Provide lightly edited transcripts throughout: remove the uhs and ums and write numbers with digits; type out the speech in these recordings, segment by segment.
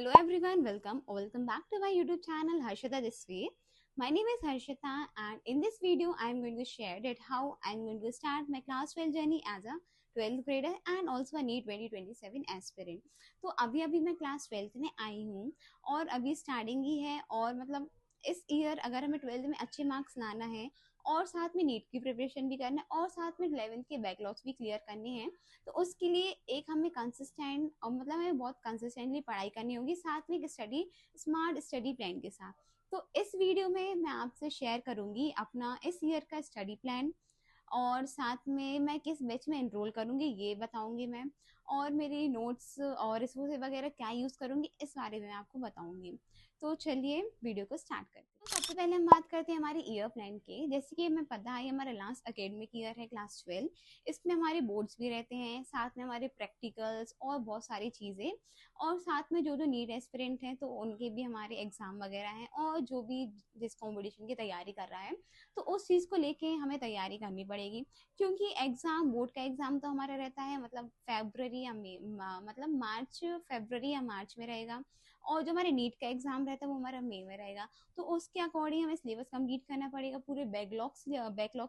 Hello everyone, welcome back to my YouTube channel Harshita this way. My name is Harshita and in this video I am going to share that how I am going to start my class 12 journey as a 12th grader and also a NEET 2027 aspirant. तो अभी अभी मैं class 12th में आई हूँ और अभी starting ही है और मतलब इस ईयर अगर हमें 12th में अच्छे मार्क्स लाना है और साथ में नीट की प्रिपरेशन भी करना है और साथ में 11th के बैकलॉग्स भी क्लियर करने हैं, तो उसके लिए एक हमें कंसिस्टेंट और मतलब हमें बहुत कंसिस्टेंटली पढ़ाई करनी होगी साथ में एक स्मार्ट स्टडी प्लान के साथ। तो इस वीडियो में मैं आपसे शेयर करूंगी अपना इस ईयर का स्टडी प्लान और साथ में मैं किस बैच में एनरोल करूंगी ये बताऊंगी मैं, और मेरी नोट्स और रिसोर्स वगैरह क्या यूज़ करूंगी इस बारे में आपको बताऊंगी। तो चलिए वीडियो को स्टार्ट करते हैं। तो सबसे पहले हम बात करते हैं हमारे ईयर प्लान के। जैसे कि हमें पता है हमारा लास्ट एकेडमिक ईयर है क्लास 12, इसमें हमारे बोर्ड्स भी रहते हैं, साथ में हमारे प्रैक्टिकल्स और बहुत सारी चीज़ें, और साथ में जो जो नीट एस्पिरेंट हैं तो उनके भी हमारे एग्ज़ाम वगैरह हैं, और जो भी जिस कॉम्पिटिशन की तैयारी कर रहा है तो उस चीज़ को लेके हमें तैयारी करनी पड़ेगी। क्योंकि एग्ज़ाम बोर्ड का एग्ज़ाम तो हमारा रहता है मतलब फरवरी या मतलब मार्च, फरवरी या मार्च में रहेगा, और जो हमारे नीट का एग्ज़ाम रहता है वो हमारा मई में रहेगा। तो उसके अकॉर्डिंग हमें सिलेबस कंप्लीट करना पड़ेगा, पूरे बैकलॉग्स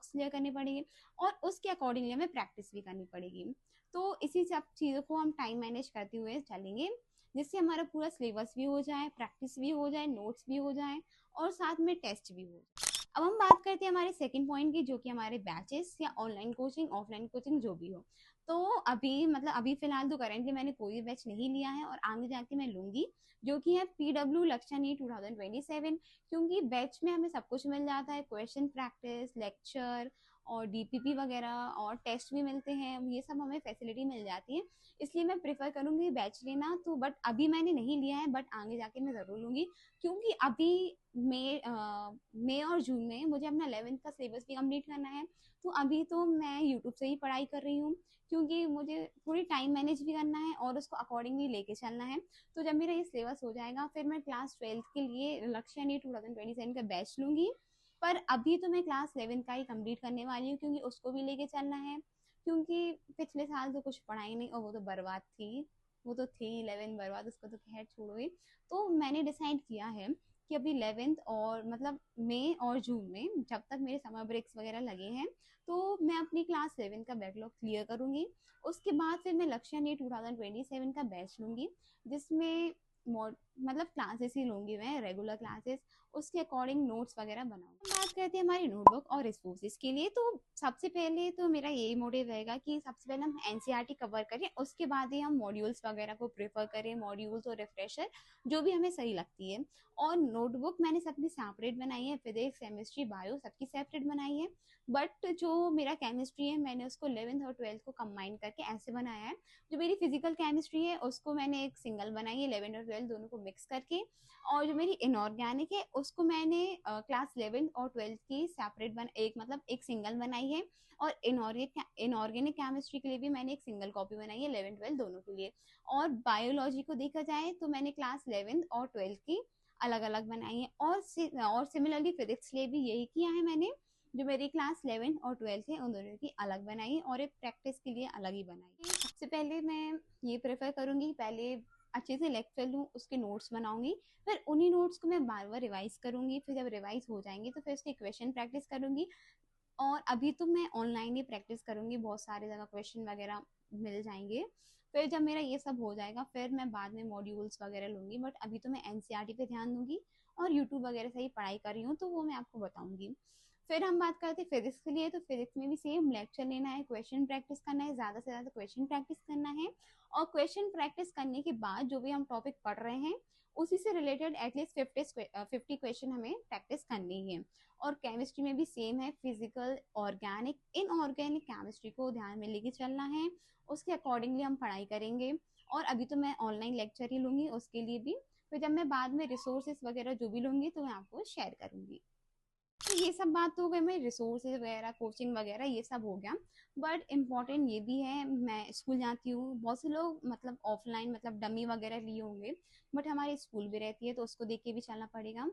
क्लियर करने पड़ेंगे और उसके अकॉर्डिंगली हमें प्रैक्टिस भी करनी पड़ेगी। तो इसी सब चीज़ों को हम टाइम मैनेज करते हुए चलेंगे, जिससे हमारा पूरा सिलेबस भी हो जाए, प्रैक्टिस भी हो जाए, नोट्स भी हो जाए और साथ में टेस्ट भी हो जाए। अब हम बात करते हैं हमारे सेकंड पॉइंट की, जो कि हमारे बैचेस या ऑनलाइन कोचिंग ऑफलाइन कोचिंग जो भी हो। तो अभी मतलब अभी फिलहाल तो करेंटली मैंने कोई बैच नहीं लिया है और आगे जाके मैं लूंगी, जो कि है PW लक्षणी 2027। क्योंकि बैच में हमें सब कुछ मिल जाता है, क्वेश्चन प्रैक्टिस, लेक्चर और DPP वगैरह और टेस्ट भी मिलते हैं, ये सब हमें फैसिलिटी मिल जाती है। इसलिए मैं प्रेफर करूंगी बैच लेना। तो बट अभी मैंने नहीं लिया है, बट आगे जाके मैं ज़रूर लूंगी, क्योंकि अभी मई और जून में मुझे अपना 11th का सिलेबस भी कंप्लीट करना है। तो अभी तो मैं यूट्यूब से ही पढ़ाई कर रही हूँ, क्योंकि मुझे थोड़ी टाइम मैनेज भी करना है और उसको अकॉर्डिंगली लेके चलना है। तो जब मेरा ये सिलेबस हो जाएगा फिर मैं क्लास 12th के लिए लक्ष्य नीट 2027 का बैच लूंगी। पर अभी तो मैं क्लास 11th का ही कंप्लीट करने वाली हूँ, क्योंकि उसको भी लेके चलना है। क्योंकि पिछले साल तो कुछ पढ़ाई नहीं और वो तो बर्बाद थी, वो तो थी 11 बर्बाद, उसको तो खैर छोड़ो ही। तो मैंने डिसाइड किया है कि अभी 11th और मतलब मई और जून में जब तक मेरे समर ब्रेक्स वगैरह लगे हैं तो मैं अपनी क्लास 11 का बैकलॉग क्लियर करूंगी। उसके बाद फिर मैं लक्ष्य नीट 2027 का बैच लूंगी, जिसमें मतलब क्लासेस ही लूंगी मैं, रेगुलर क्लासेस। उसके अकॉर्डिंग नोट्स वगैरह बनाऊंगी। बात करते हैं हमारी नोटबुक और रिसोर्सेज के लिए। तो सबसे पहले तो मेरा यही मोटिव रहेगा कि सबसे पहले हम एनसीईआरटी कवर करें, उसके बाद ही हम मॉड्यूल्स वगैरह को प्रेफर करें, मॉड्यूल्स और रिफ्रेशर जो भी हमें सही लगती है। और नोटबुक मैंने सबकी सेपरेट बनाई है, फिजिक्स केमिस्ट्री बायो सबकी सेपरेट बनाई है। बट जो मेरा केमिस्ट्री है मैंने उसको 11th और 12th को कंबाइन करके ऐसे बनाया है। जो मेरी फिजिकल केमिस्ट्री है उसको मैंने एक सिंगल बनाई है 11th और 12th दोनों को मिक्स करके। और जो मेरी इनऑर्गेनिक है उसको मैंने क्लास 11th और 12th की सेपरेट एक मतलब एक सिंगल बनाई है। और इनऑर्गेनिक केमिस्ट्री के लिए भी मैंने एक सिंगल कॉपी बनाई है 11th 12th दोनों के लिए। और बायोलॉजी को देखा जाए तो मैंने क्लास 11th और 12th की अलग अलग बनाई है। और सिमिलरली फिजिक्स लिए भी यही किया है मैंने, जो मेरी क्लास 11th और 12th है उन दोनों की अलग बनाई है और एक प्रैक्टिस के लिए अलग ही बनाई है। सबसे पहले मैं ये प्रेफर करूंगी पहले अच्छे से लेक्चर लूँ, उसके नोट्स बनाऊंगी, फिर उन्हीं नोट्स को मैं बार बार रिवाइज करूंगी, फिर जब रिवाइज हो जाएंगे तो फिर उसकी क्वेश्चन प्रैक्टिस करूंगी। और अभी तो मैं ऑनलाइन ही प्रैक्टिस करूंगी, बहुत सारे जगह क्वेश्चन वगैरह मिल जाएंगे। फिर जब मेरा ये सब हो जाएगा फिर मैं बाद में मॉड्यूल्स वगैरह लूंगी, बट अभी तो मैं एनसीईआरटी पे ध्यान दूंगी और यूट्यूब वगैरह से ही पढ़ाई कर रही हूँ तो वो मैं आपको बताऊंगी। फिर हम बात करते हैं फिजिक्स के लिए। तो फिजिक्स में भी सेम लेक्चर लेना है, क्वेश्चन प्रैक्टिस करना है, ज्यादा से ज्यादा क्वेश्चन प्रैक्टिस करना है। और क्वेश्चन प्रैक्टिस करने के बाद जो भी हम टॉपिक पढ़ रहे हैं उसी से रिलेटेड एटलीस्ट 50 क्वेश्चन हमें प्रैक्टिस करनी है। और केमिस्ट्री में भी सेम है, फिजिकल ऑर्गेनिक इनऑर्गेनिक केमिस्ट्री को ध्यान में लेके चलना है, उसके अकॉर्डिंगली हम पढ़ाई करेंगे। और अभी तो मैं ऑनलाइन लेक्चर ही लूंगी उसके लिए भी, फिर जब मैं बाद में रिसोर्सेज वगैरह जो भी लूंगी तो मैं आपको शेयर करूंगी। तो ये सब बात तो हो गई मेरी रिसोर्सेज वगैरह, कोचिंग वगैरह ये सब हो गया। बट इम्पॉर्टेंट ये भी है, मैं स्कूल जाती हूँ, बहुत से लोग मतलब ऑफलाइन मतलब डमी वगैरह लिए होंगे, बट हमारी स्कूल भी रहती है तो उसको देख के भी चलना पड़ेगा।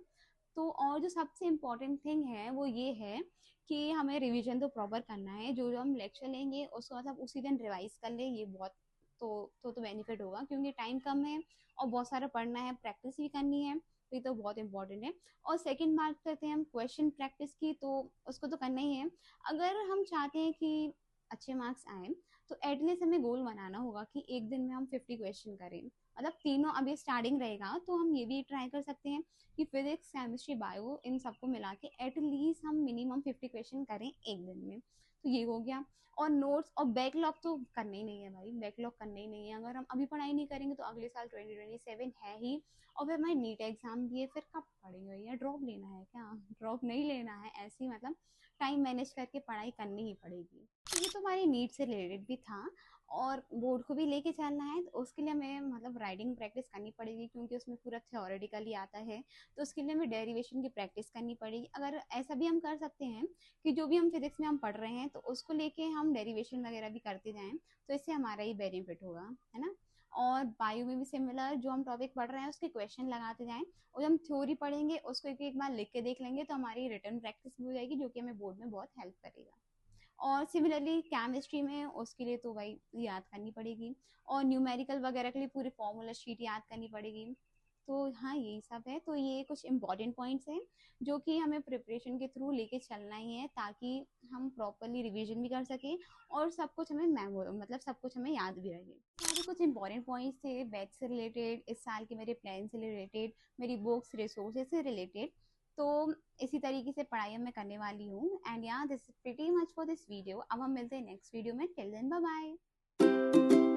तो और जो सबसे इम्पोर्टेंट थिंग है वो ये है कि हमें रिवीजन तो प्रॉपर करना है, जो जो हम लेक्चर लेंगे उसको मतलब उसी दिन रिवाइज कर ले, ये बहुत तो बेनिफिट होगा, क्योंकि टाइम कम है और बहुत सारा पढ़ना है, प्रैक्टिस भी करनी है, तो ये तो बहुत इंपॉर्टेंट है। और सेकंड बात करते हैं हम क्वेश्चन प्रैक्टिस की, तो उसको तो करना ही है। अगर हम चाहते हैं कि अच्छे मार्क्स आए तो एटलीस्ट हमें गोल बनाना होगा कि एक दिन में हम 50 क्वेश्चन करें। मतलब तीनों अभी स्टार्टिंग रहेगा तो हम ये भी ट्राई कर सकते हैं कि फिजिक्स, केमिस्ट्री, बायो इन सबको मिला के एटलीस्ट हम मिनिमम 50 क्वेश्चन करें एक दिन में। तो ये हो गया। और नोट्स और बैकलॉग तो करना ही नहीं है भाई, बैकलॉग करना ही नहीं है। अगर हम अभी पढ़ाई नहीं करेंगे तो अगले साल 2027 है ही, और फिर हमारे नीट एग्जाम भी है, फिर कब पढ़ेंगे? या ड्रॉप लेना है क्या? ड्रॉप नहीं लेना है, ऐसे ही मतलब टाइम मैनेज करके पढ़ाई करनी ही पड़ेगी। तो ये तो हमारी नीट से रिलेटेड भी था, और बोर्ड को भी लेके चलना है तो उसके लिए हमें मतलब राइटिंग प्रैक्टिस करनी पड़ेगी, क्योंकि उसमें पूरा थ्योरेटिकली आता है। तो उसके लिए हमें डेरिवेशन की प्रैक्टिस करनी पड़ेगी। अगर ऐसा भी हम कर सकते हैं कि जो भी हम फिजिक्स में हम पढ़ रहे हैं तो उसको लेके हम डेरिवेशन वगैरह भी करते जाएं, तो इससे हमारा ही बेनिफिट होगा, है ना। और बायो में भी सिमिलर, जो हम टॉपिक पढ़ रहे हैं उसके क्वेश्चन लगाते जाएं, और जब हम थ्योरी पढ़ेंगे उसको एक एक बार लिख के देख लेंगे तो हमारी रिटर्न प्रैक्टिस भी हो जाएगी, जो कि हमें बोर्ड में बहुत हेल्प करेगा। और सिमिलरली केमिस्ट्री में उसके लिए तो भाई याद करनी पड़ेगी, और न्यूमेरिकल वगैरह के लिए पूरी फॉर्मूला शीट याद करनी पड़ेगी। तो हाँ, यही सब है। तो ये कुछ इंपॉर्टेंट पॉइंट्स हैं जो कि हमें प्रिपरेशन के थ्रू लेके चलना ही है, ताकि हम प्रॉपरली रिवीजन भी कर सकें और सब कुछ हमें मतलब सब कुछ हमें याद भी रहे। सारे कुछ इंपॉर्टेंट पॉइंट्स थे बैच से रिलेटेड, इस साल के मेरे प्लान से रिलेटेड, मेरी बुक्स रिसोर्सेज से रिलेटेड। तो इसी तरीके से पढ़ाई मैं करने वाली हूँ। And yeah this is pretty much for this video. अब हम मिलते हैं नेक्स्ट वीडियो में। Till then bye bye.